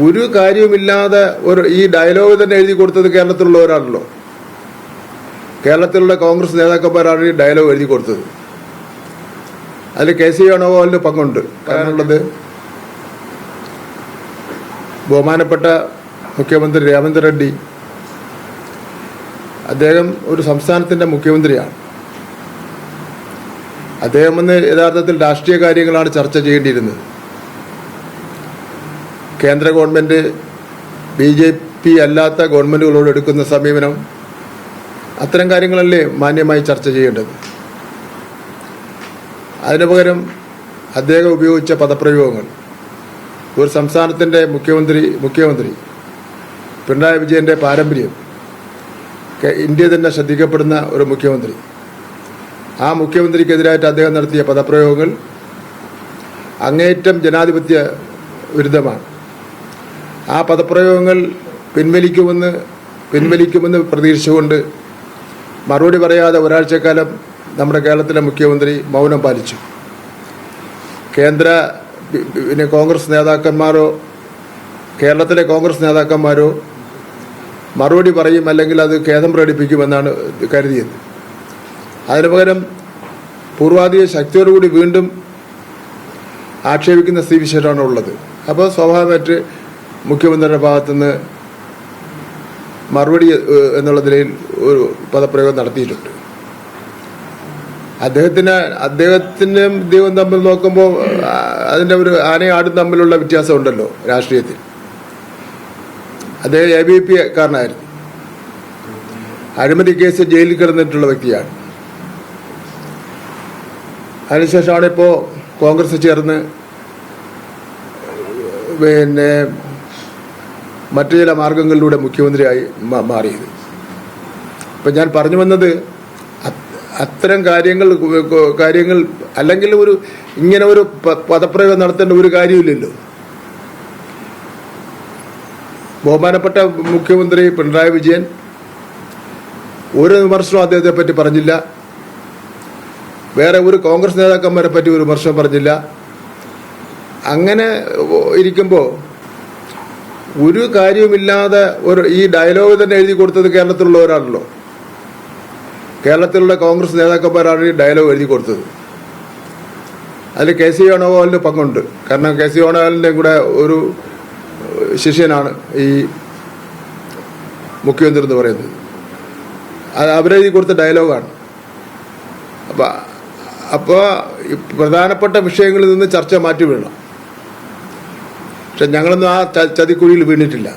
ഒരു കാര്യവുമില്ലാതെ ഈ ഡയലോഗ് തന്നെ എഴുതി കൊടുത്തത് കേരളത്തിലുള്ളവരാണല്ലോ. കേരളത്തിലുള്ള കോൺഗ്രസ് നേതാക്കന്മാരാണ് ഈ ഡയലോഗ് എഴുതി കൊടുത്തത്. അതിൽ KC വേണുഗോപാലിന് പങ്കുണ്ട്. കാരണമുള്ളത് ബഹുമാനപ്പെട്ട മുഖ്യമന്ത്രി രേവന്ത് റെഡ്ഡി, അദ്ദേഹം ഒരു സംസ്ഥാനത്തിൻ്റെ മുഖ്യമന്ത്രിയാണ്. അദ്ദേഹം വന്ന് യഥാർത്ഥത്തിൽ രാഷ്ട്രീയ കാര്യങ്ങളാണ് ചർച്ച ചെയ്യേണ്ടിയിരുന്നത്. കേന്ദ്ര ഗവൺമെൻറ് BJP അല്ലാത്ത ഗവൺമെൻറ്റുകളോട് എടുക്കുന്ന സമീപനം, അത്തരം കാര്യങ്ങളല്ലേ മാന്യമായി ചർച്ച ചെയ്യേണ്ടത്. അതിനു പകരം അദ്ദേഹം ഉപയോഗിച്ച പദപ്രയോഗങ്ങൾ, ഒരു സംസ്ഥാനത്തിൻ്റെ മുഖ്യമന്ത്രി പിണറായി വിജയൻ്റെ പാരമ്പര്യം, ഇന്ത്യ തന്നെ ശ്രദ്ധിക്കപ്പെടുന്ന ഒരു മുഖ്യമന്ത്രി, ആ മുഖ്യമന്ത്രിക്കെതിരായിട്ട് അദ്ദേഹം നടത്തിയ പദപ്രയോഗങ്ങൾ അങ്ങേയറ്റം ജനാധിപത്യ വിരുദ്ധമാണ്. ആ പദപ്രയോഗങ്ങൾ പിൻവലിക്കുമെന്ന് പ്രതീക്ഷിച്ചുകൊണ്ട് മറുപടി പറയാതെ ഒരാഴ്ചക്കാലം നമ്മുടെ കേരളത്തിലെ മുഖ്യമന്ത്രി മൗനം പാലിച്ചു. കോൺഗ്രസ് നേതാക്കന്മാരോ കേരളത്തിലെ കോൺഗ്രസ് നേതാക്കന്മാരോ മറുപടി പറയും, അല്ലെങ്കിൽ അത് ഖേദം പ്രകടിപ്പിക്കുമെന്നാണ് കരുതിയത്. അതിനു പകരം പൂർവാധിക ശക്തിയോടുകൂടി വീണ്ടും ആക്ഷേപിക്കുന്ന സ്ഥിതിവിശേഷമാണ് ഉള്ളത്. അപ്പോൾ സ്വാഭാവികമായിട്ട് മുഖ്യമന്ത്രിയുടെ ഭാഗത്തുനിന്ന് മറുപടി എന്നുള്ള നിലയിൽ ഒരു പദപ്രയോഗം നടത്തിയിട്ടുണ്ട്. അദ്ദേഹത്തിനും ഇദ്ദേഹവും തമ്മിൽ നോക്കുമ്പോൾ അതിൻ്റെ ഒരു ആനയും ആടും തമ്മിലുള്ള വ്യത്യാസം ഉണ്ടല്ലോ രാഷ്ട്രീയത്തിൽ. അദ്ദേഹം ABP കാരനായിരുന്നു. അഴിമതി കേസ് ജയിലിൽ കിടന്നിട്ടുള്ള വ്യക്തിയാണ്. അതിനുശേഷമാണ് ഇപ്പോൾ കോൺഗ്രസ് ചേർന്ന് മറ്റു ചില മാർഗങ്ങളിലൂടെ മുഖ്യമന്ത്രിയായി മാറിയത്. ഇപ്പം ഞാൻ പറഞ്ഞു വന്നത്, അത്തരം കാര്യങ്ങൾ അല്ലെങ്കിൽ ഇങ്ങനെ ഒരു പദപ്രയോഗം നടത്തേണ്ട ഒരു കാര്യമില്ലല്ലോ. ബഹുമാനപ്പെട്ട മുഖ്യമന്ത്രി പിണറായി വിജയൻ ഒരു വിമർശനവും അദ്ദേഹത്തെ പറ്റി പറഞ്ഞില്ല. വേറെ ഒരു കോൺഗ്രസ് നേതാക്കന്മാരെ പറ്റി ഒരു വിമർശനം പറഞ്ഞില്ല. അങ്ങനെ ഇരിക്കുമ്പോൾ ഒരു കാര്യവുമില്ലാതെ ഈ ഡയലോഗ് തന്നെ എഴുതി കൊടുത്തത് കേരളത്തിലുള്ളവരാണല്ലോ. കേരളത്തിലുള്ള കോൺഗ്രസ് നേതാക്കന്മാരാണ് ഈ ഡയലോഗ് എഴുതി കൊടുത്തത്. അതിൽ KC വേണുഗോപാലിന് പങ്കുണ്ട്. കാരണം KC വേണുഗോപാലിൻ്റെ കൂടെ ഒരു ശിഷ്യനാണ് ഈ മുഖ്യമന്ത്രി എന്ന് പറയുന്നത്. അത് അവരെഴുതി കൊടുത്ത ഡയലോഗാണ്. അപ്പോൾ പ്രധാനപ്പെട്ട വിഷയങ്ങളിൽ നിന്ന് ചർച്ച മാറ്റി വീഴണം. പക്ഷെ ഞങ്ങളൊന്നും ആ ചതിക്കുഴിയിൽ വീണിട്ടില്ല.